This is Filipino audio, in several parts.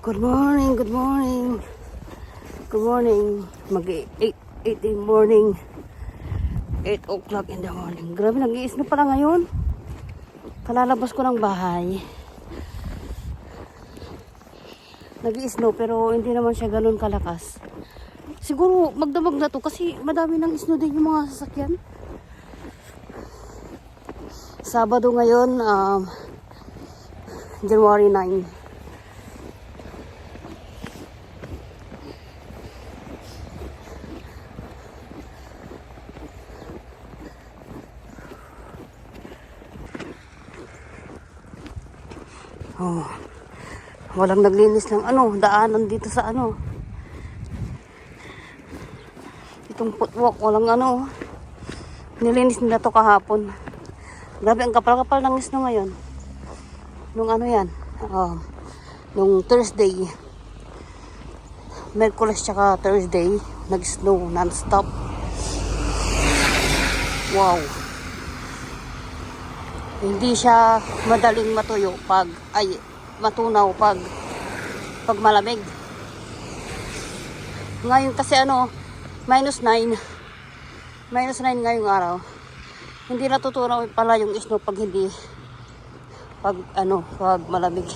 Good morning, good morning. Good morning. Mag-8 in the morning. 8 o'clock in the morning. Grabe, nag-i-snow pala ngayon. Kalalabas ko ng bahay. Nag-i-snow pero hindi naman siya ganun kalakas. Siguro magdamag na to kasi madami ng snow din yung mga sasakyan. Sabado ngayon, January 9. Oh, walang naglinis ng daanan dito sa itong footwalk, walang nilinis nila to kahapon. Grabe, ang kapal-kapal ng snow ngayon. Nung yan, nung Thursday, Merkules tsaka Thursday, nag-snow non-stop. Wow. Hindi siya madaling matuyo matunaw pag malamig. Ngayon kasi -9 ngayong araw. Hindi natutunaw pala yung snow pag malamig.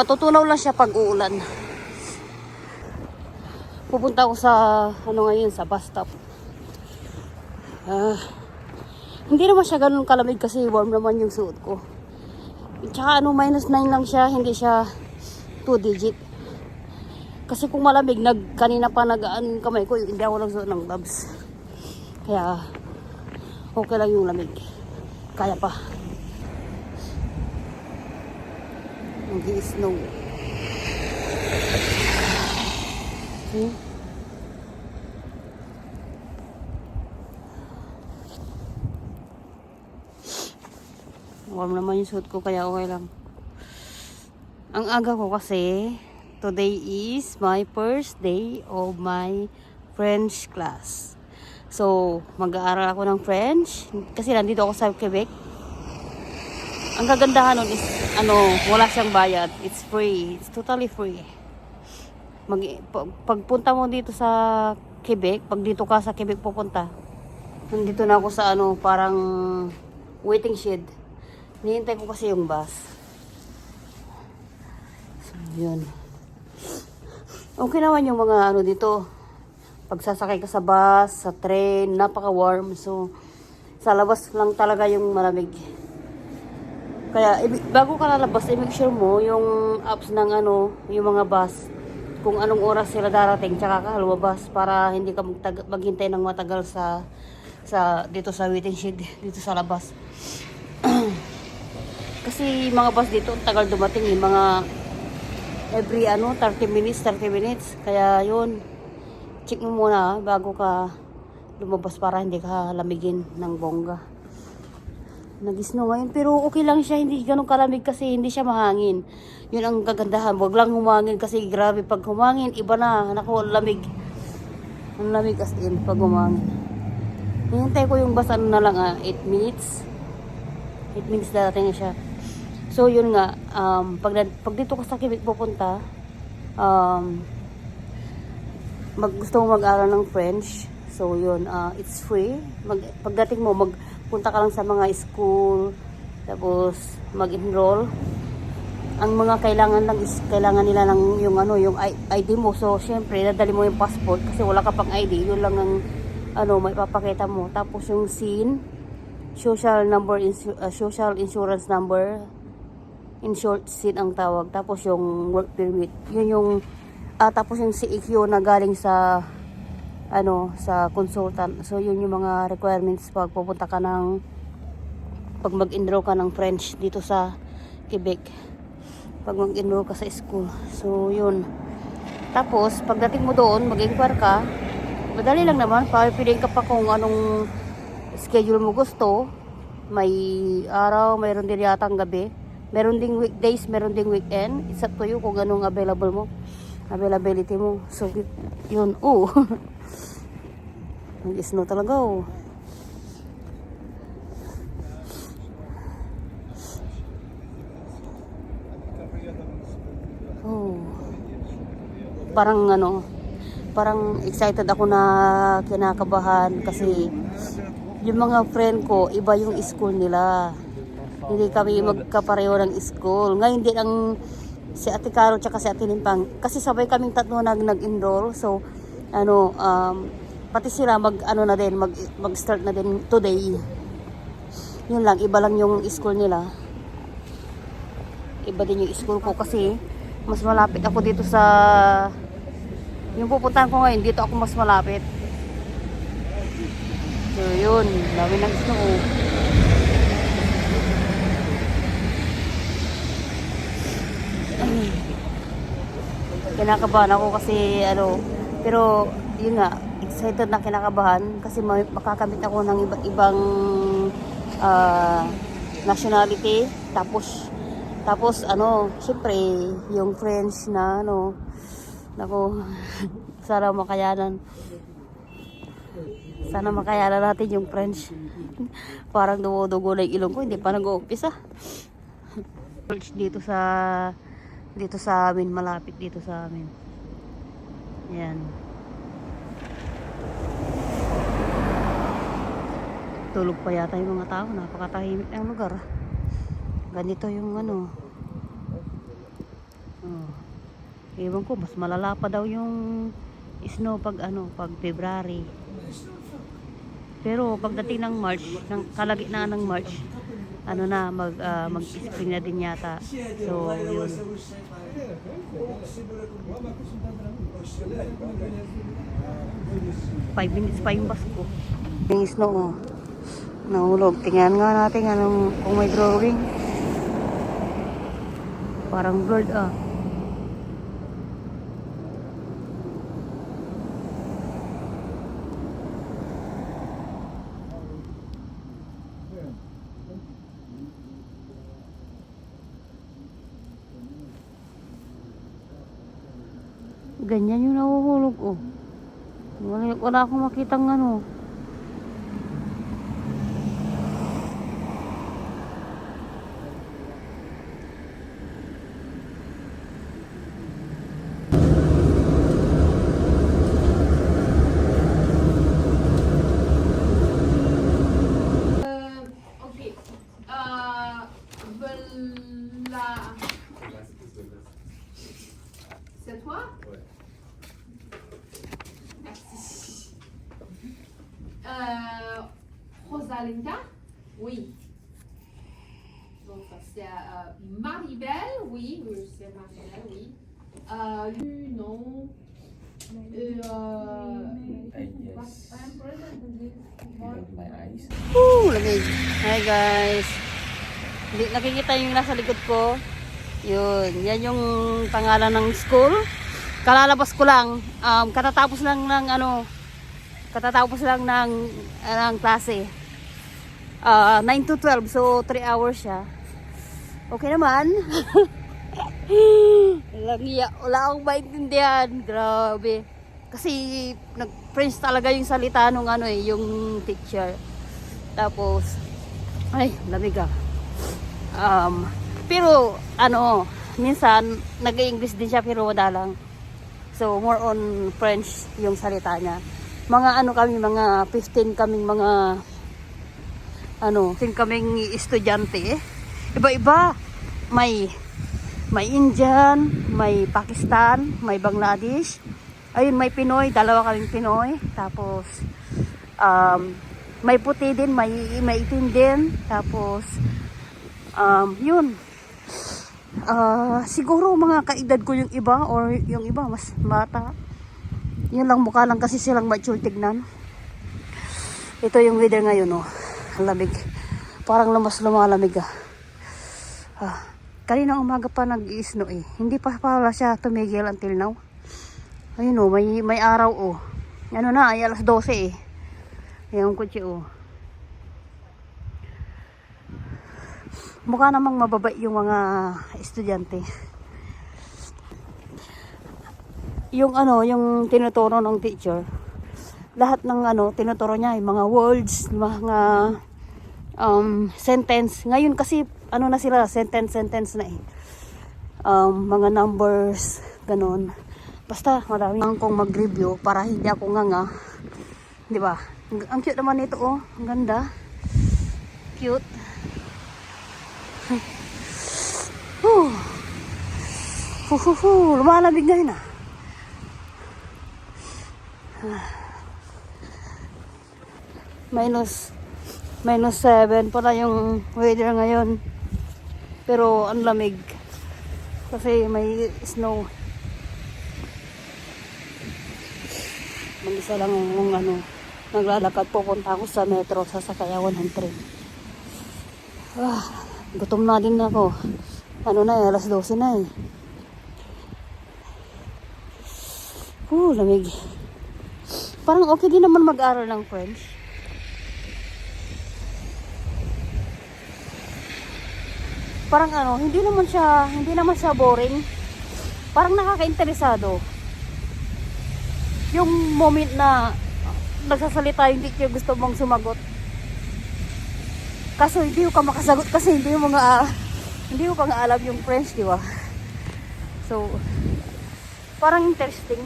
Matutunaw lang siya pag uulan. Pupunta ako sa ngayon sa bus stop. Hindi naman siya ganun kalamig kasi warm naman yung suot ko. Tsaka -9 lang siya, hindi siya 2 digit. Kasi kung malamig, kanina pa nagaan kamay ko, hindi ako nagsuot ng gloves. Kaya okay lang yung lamig. Kaya pa. Nag-i-snow. See? Warm naman yung suit ko kaya okay lang. Ang aga ko kasi, today is my first day of my French class. So, mag-aaral ako ng French kasi nandito ako sa Quebec. Ang kagandahan nun is, wala siyang bayad. It's free. It's totally free. Pagpunta mo dito sa Quebec, pag dito ka sa Quebec pupunta, nandito na ako sa parang waiting shed. Nihintay ko kasi yung bus. So, yun. Okay naman yung mga dito. Pagsasakay ka sa bus, sa train, napaka-warm. So, sa labas lang talaga yung malamig. Kaya, bago ka lalabas, i-make sure mo yung apps ng yung mga bus. Kung anong oras sila darating, tsaka ka lumabas para hindi ka maghintay ng matagal dito sa waiting shed, dito sa labas. Kasi mga bus dito, tagal dumating mga every 30 minutes. Kaya yun, check mo muna bago ka lumabas para hindi ka lamigin ng bongga. Nag-snow ngayon, pero okay lang siya, hindi ganun kalamig kasi hindi siya mahangin. Yun ang kagandahan, wag lang humangin kasi grabe pag humangin, iba na, lamig. Ang lamig as in pag humangin. Hintay ko yung bus 8 minutes. 8 minutes darating siya. So yun nga, pag dito ka sa Quebec pupunta, gusto mo mag-aral ng French. So yun, it's free. Pagdating mo, magpunta ka lang sa mga school, tapos mag-enroll. Ang mga kailangan lang is kailangan nila lang yung yung ID mo. So syempre, dadali mo yung passport kasi wala ka pang ID. Yun lang ang may papakita mo. Tapos yung SIN, social insurance number. In short, SIN ang tawag. Tapos yung work permit. Yun yung tapos yung CEQ na galing sa sa consultant. So yun yung mga requirements pag pupunta ka pag mag-enroll ka ng French dito sa Quebec. Pag mag-enroll ka sa school. So yun. Tapos pagdating mo doon, mag-inquire ka. Madali lang naman. Piliin ka pa kung anong schedule mo gusto. May araw, mayroon din yata ang gabi. Meron ding weekdays, meron ding weekend. It's up to you kung anong availability mo. So, yun. Nag-snow talaga, parang ano, parang excited ako na kinakabahan kasi yung mga friend ko, iba yung school nila. Hindi kami magkapareho ng school. Ngayon din ang si Ate Caro tsaka si Ate Limpang. Kasi sabay kaming tatlo nag-enroll. So, ano, pati sila mag-start na din today. Yun lang, iba lang yung school nila. Iba din yung school ko kasi mas malapit ako dito sa yung pupuntahan ko ngayon, dito ako mas malapit. So yun, dami ng snow. Kinakabahan ako kasi ano, pero yun nga, excited na kinakabahan kasi makakamit ako ng iba't ibang nationality. Tapos ano, syempre yung friends na ano, nako, sana makayanan. Sana makayanan natin yung French. Parang dugo na yung ilong ko, hindi pa nag-uumpisa. Dito sa amin, malapit dito sa amin. Yan. Tulog pa yata yung mga tao, napakatahimik ng lugar. Ganito yung ano. Oh. Ewan ko, mas malala pa daw yung snow pag February. Pero pagdating ng March, ng kalagitnaan ng March, ano na, mag-spring na din yata. So, yun. 5 minutes pa yung bus ko. Yung snow, oh. Nahulog. Tingnan nga natin kung may drawing. Parang blurred, ah. Ganyan yung nahuhulog, oh. Wala akong makitang ano. Ok. C'est toi? Ouais. Merci. Rosalinda? Oui. Donc, c'est Maribel? Oui, oui, c'est Maribel, oui. Non. I guess. My eyes. Lamig. Hi guys. Hindi nakikita yung nasa likod ko. Yun, yan yung pangalan ng school. Kalalabas ko lang, katatapos lang ng klase. 9 to 12, so 3 hours siya. Okay naman. Wala akong maintindihan. Grabe. Kasi nag-French talaga yung salita nung yung teacher. Tapos, ay, lamig ah. Pero, minsan, nag-English din siya pero wala lang. So, more on French yung salita niya. Mga 15 kaming 15 kaming estudyante. Iba-iba. May Indian, may Pakistan, may Bangladesh. Ayun, may Pinoy, 2 kaming Pinoy. Tapos, may puti din, may itim din. Tapos, yun. Siguro mga kaedad ko yung iba or yung iba mas bata. Yun lang, mukha lang kasi silang mature tignan. Ito yung weather ngayon, oh. Lamig. Parang lumalamig ah. Kanina umaga pa nag-i-snow eh. Hindi pa pala siya tumigil until now. Ayun oh, may araw oh. Ano na, ay alas 12 eh. Yung kutsi oh. Mukha namang mababait yung mga estudyante. Yung yung tinuturo ng teacher. Lahat ng tinuturo niya, yung mga words, mga sentence. Ngayon kasi na sila, sentence na eh. Mga numbers, ganon. Basta marami kong mag-review para hindi ako nganga. 'Di ba? Ang cute naman nito, oh. Ang ganda. Cute. Lumalamig na yun, ah. Minus 7 pala yung weather ngayon. Pero ang lamig. Kasi may snow. Mag-isa lang yung naglalakad. Pupunta ako sa metro sa Sakaya 100. Gutom na din ako. Alas 12 na eh. Lamig. Parang okay din naman mag-aral ng French. Parang hindi naman siya boring. Parang nakaka-interesado. Yung moment na nagsasalita yung teacher, gusto mong sumagot. Kaso hindi ko ka makasagot kasi hindi mo pa nga alam yung French, di ba? So, parang interesting.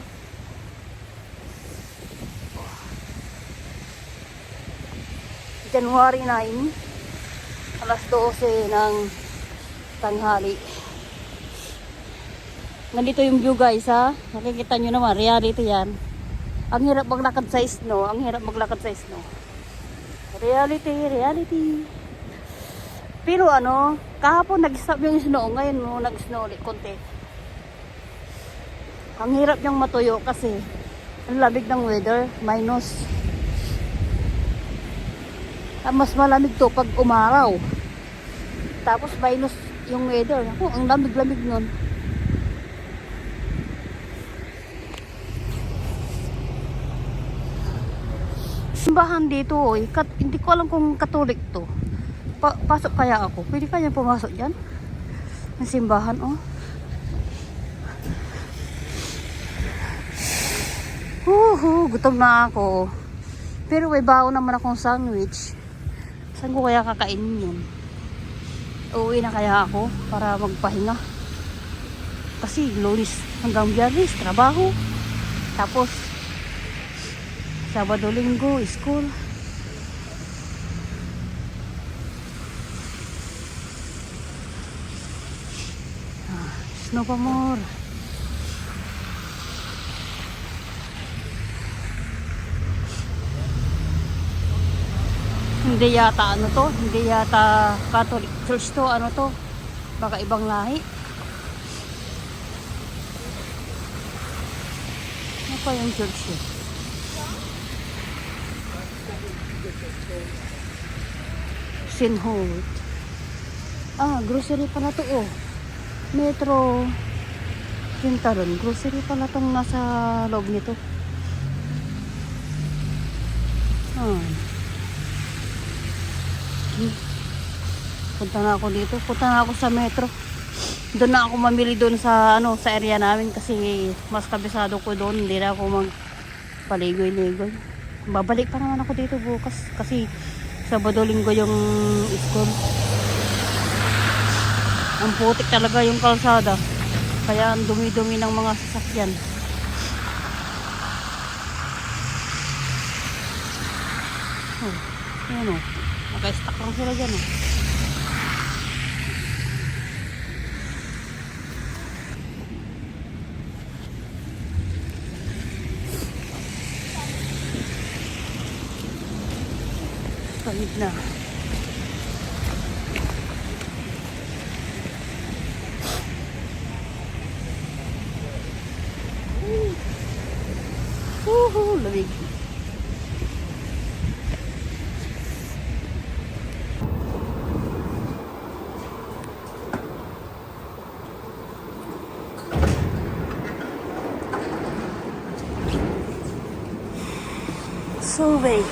January 9, alas 12 ng tanghali. Nandito yung view, guys, ha. Nakikita nyo naman, reality yan. Ang hirap maglakad sa snow. Reality. Pero kahapon nag-stop yung snow. Ngayon nag-snow ulit konti. Ang hirap niyang matuyo kasi ang lamig ng weather, minus. Mas malamig to pag umaraw. Tapos minus yung weather. Ang lamig-lamig nun. Simbahan dito, hindi ko alam kung Katolik to. Pasok kaya ako? Pwede kaya pumasok dyan? Ang simbahan, oh. Gutom na ako. Pero may baon naman akong sandwich. Saan ko kaya kakainin yun? Uuwi na kaya ako para magpahinga. Kasi Lunes hanggang Biyernes, trabaho. Tapos Sabado, Linggo, school. Snow pa more. Hindi yata hindi yata Catholic Church to, baka ibang lahi. Ano pa yung church eh? Sinholt. Grocery pala to, oh. Metro Quintaron. Grocery pala tong nasa loob nito. Punta na ako dito. Punta na ako sa metro. Doon na ako mamili doon sa sa area namin kasi mas kabisado ko doon. Hindi na ako magpaligoy-ligoy. Babalik pa naman ako dito bukas kasi Sabado, Linggo yung school. Ang putik talaga yung kalsada. Kaya ang dumi-dumi ng mga sasakyan. Ayan o. Naka-stack lang sila dyan o. Pagid na. Lamig. Survey.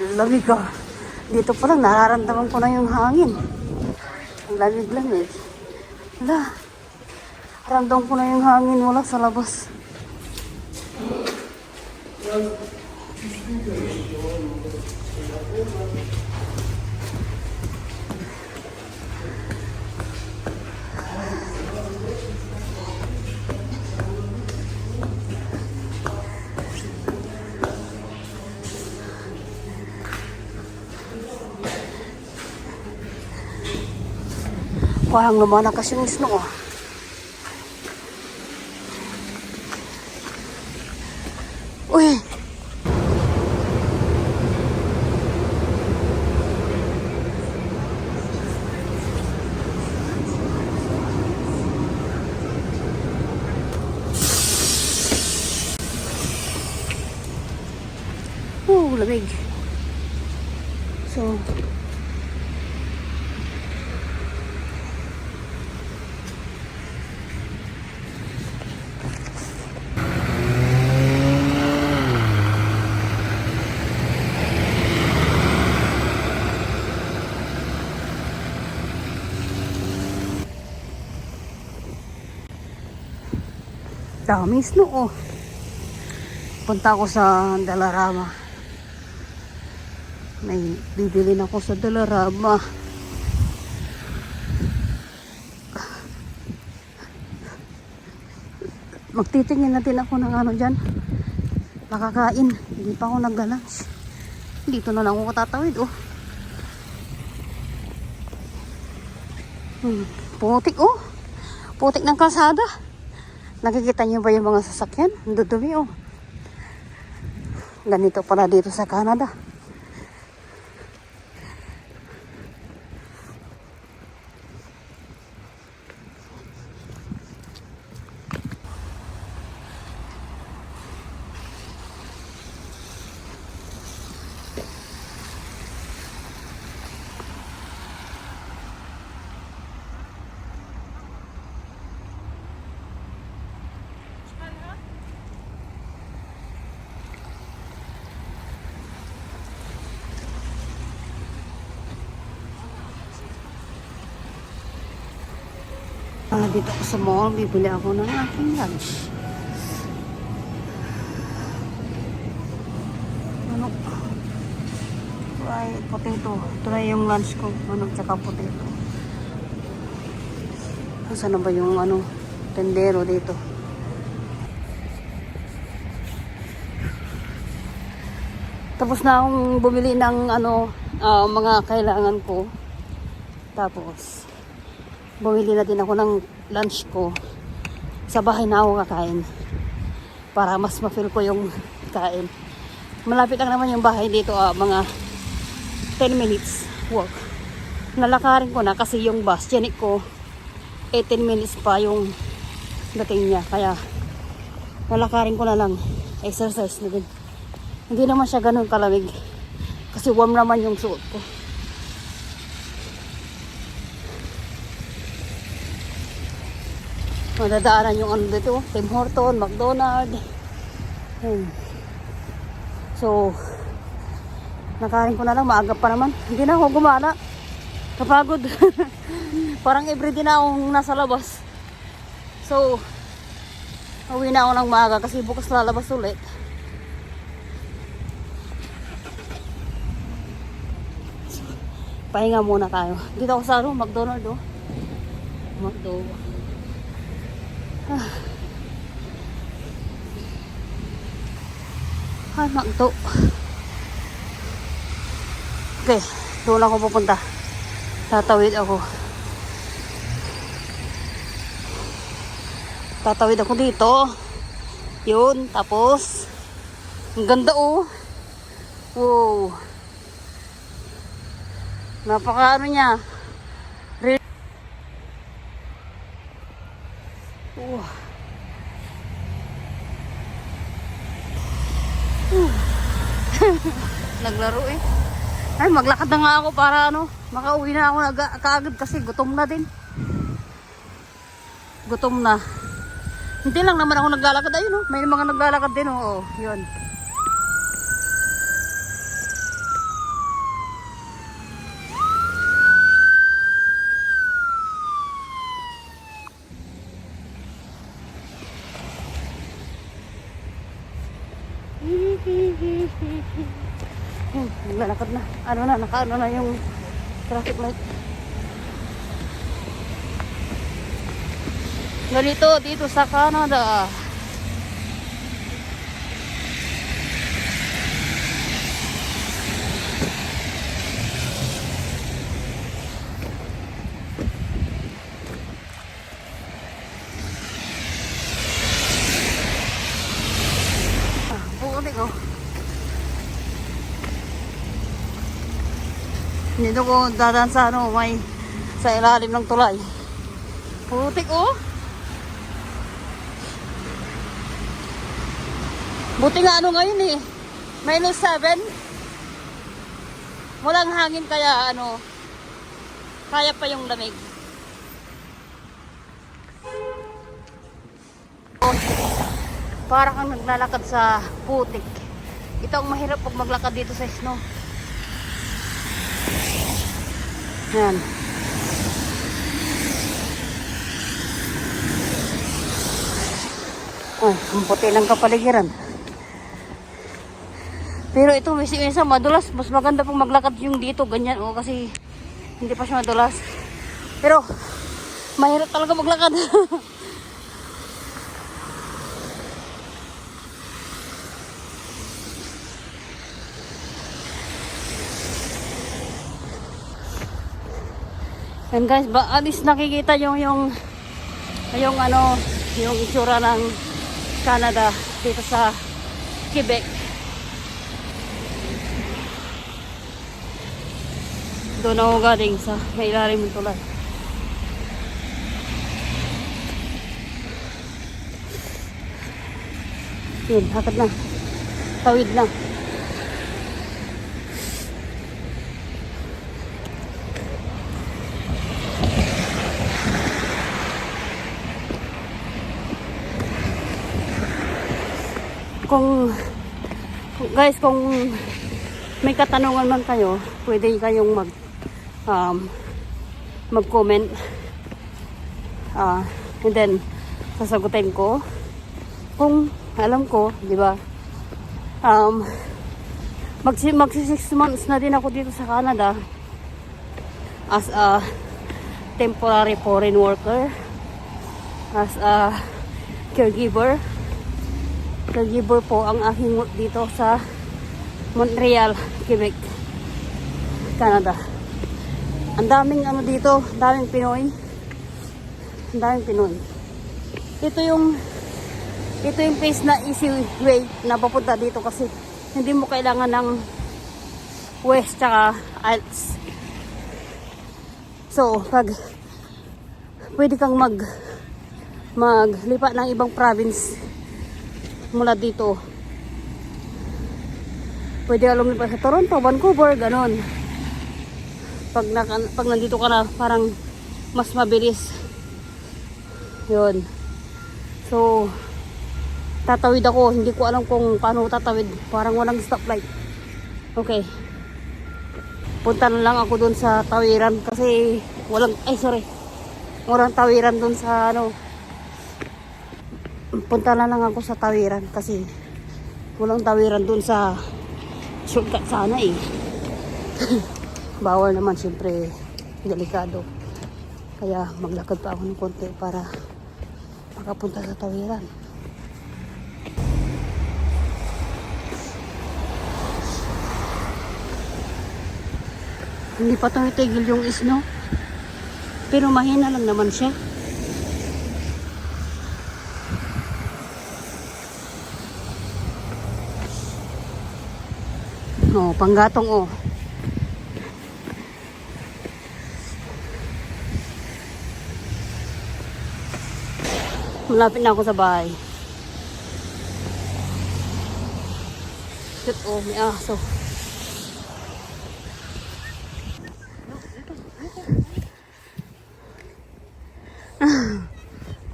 Lamig ka. Dito pa lang, nararamdaman ko na yung hangin. Ang lamig-lamig. Wala. Ramdam ko na yung hangin mula sa labas. Parang lumalakas yung snow ah. Uy! Lamig. So, daming snow oh. Punta ako sa Dalarama. May bibili na ako sa Dalarama. Magtitingin na din ako ng ano dyan. Makakain. Hindi pa ako nag-lunch. Dito na lang ako tatawid oh. Putik oh. Putik ng kalsada. Nakikita niyo ba yung mga sasakyan? Ang dudumi oh. Ganito pala dito sa Canada. Dito ako sa mall, bibili ako ng aking lunch. Ano? Ay, potato. Ito na yung lunch ko. Ano, tsaka potato. Saan na ba yung ano, tendero dito? Tapos na akong bumili ng ano, mga kailangan ko. Tapos, bumili na din ako ng lunch ko. Sa bahay na ako kakain. Para mas ma-feel ko yung kain. Malapit lang naman yung bahay dito, mga 10 minutes walk. Nalakarin ko na kasi yung bus, tiyanik ko, 18 minutes pa yung dating niya. Kaya, nalakarin ko na lang. Exercise na din. Hindi naman siya ganun kalamig. Kasi warm naman yung suot ko. Madadaanan yung ano dito, Tim Horton, McDonald's. So, nakain ko na lang, maaga pa naman. Hindi na ako gumala. Kapagod. Parang everyday na akong nasa labas. So, uwi na ako ng maaga kasi bukas lalabas ulit. So, pahinga muna tayo. Dito ako sa McDonald's oh. McDonald's. Ay, Magdo. Okay, doon ako pupunta. Tatawid ako. Tatawid ako dito. Yun, tapos ang ganda oh. Wow. Napaka ano niya. Naglaro eh. Ay, maglakad na nga ako para ano, makauwi na ako kaagad kasi gutom na din. Gutom na. Hindi lang naman ako naglalakad. Ayun oh, may mga naglalakad din oh. Yun. maglalakad na. Ano na, nakaano na yung traffic light. Ganito dito sa Canada. Putik oh. Dito ko dadaan sa ano, may sa ilalim ng tulay. Putik oh. Buti nga ano ngayon eh. -7. Walang hangin kaya ano, kaya pa yung lamig. Oh, parang kang naglalakad sa putik. Ito ang mahirap pag maglakad dito sa snow. Yan. Ay, ang puti ng kapaligiran. Pero ito, minsan madulas. Mas maganda pong maglakad yung dito, ganyan. O, kasi hindi pa siya madulas. Pero, mahirap talaga maglakad. And guys, at least nakikita yung ano, yung itsura ng Canada dito sa Quebec. Doon ako galing sa may ilalim ng tulay. Yun, hakad na. Tawid na. Guys, kung may katanungan man kayo, pwede kayong mag-comment. And then, sasagutin ko. Kung alam ko, di ba? Magsi 6 months na din ako dito sa Canada as a temporary foreign worker, as a caregiver. Caregiver po ang aking work dito sa Montreal, Quebec, Canada. Ang daming ano dito, daming Pinoy. Ang daming Pinoy. Ito yung place na easy way na papunta dito kasi hindi mo kailangan ng West tsaka Alps. So, pag pwede kang maglipat ng ibang province mula dito. Pwede ka lumipat sa Toronto, Vancouver, ganon. Pag nandito ka na, parang mas mabilis. Yun. So, tatawid ako. Hindi ko alam kung paano tatawid. Parang walang stoplight. Okay. Punta na lang ako dun sa tawiran kasi walang tawiran dun sa ano. Punta na lang ako sa tawiran kasi walang tawiran dun sa shortcut sana eh. Bawal naman, siyempre delikado. Kaya maglakad pa ako ng konti para makapunta sa tawiran. Hindi pa tumitigil yung snow. Pero mahina lang naman siya. Oh, panggatong oh. Malapit na ako sa bahay. Shit, oh, may aso.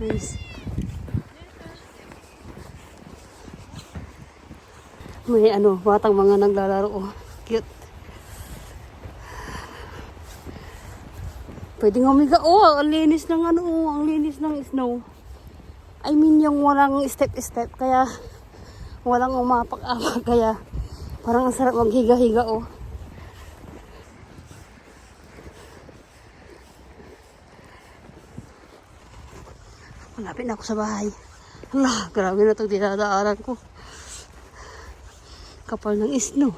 Nice. May ano, batang mga naglalaro. Oh. Cute. Pwede nga umiga. Oh, ang linis ng ano. Oh, ang linis ng snow. I mean, yung walang step-step. Kaya, walang umapak-apak. Kaya, parang ang sarap maghiga-higa. Oh. Malapit na ako sa bahay. Hala, grabe na itong dinadaanan ko. Kapal ng isno.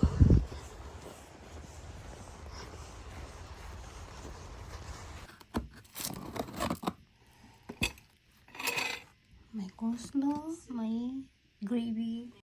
May coleslaw, may gravy.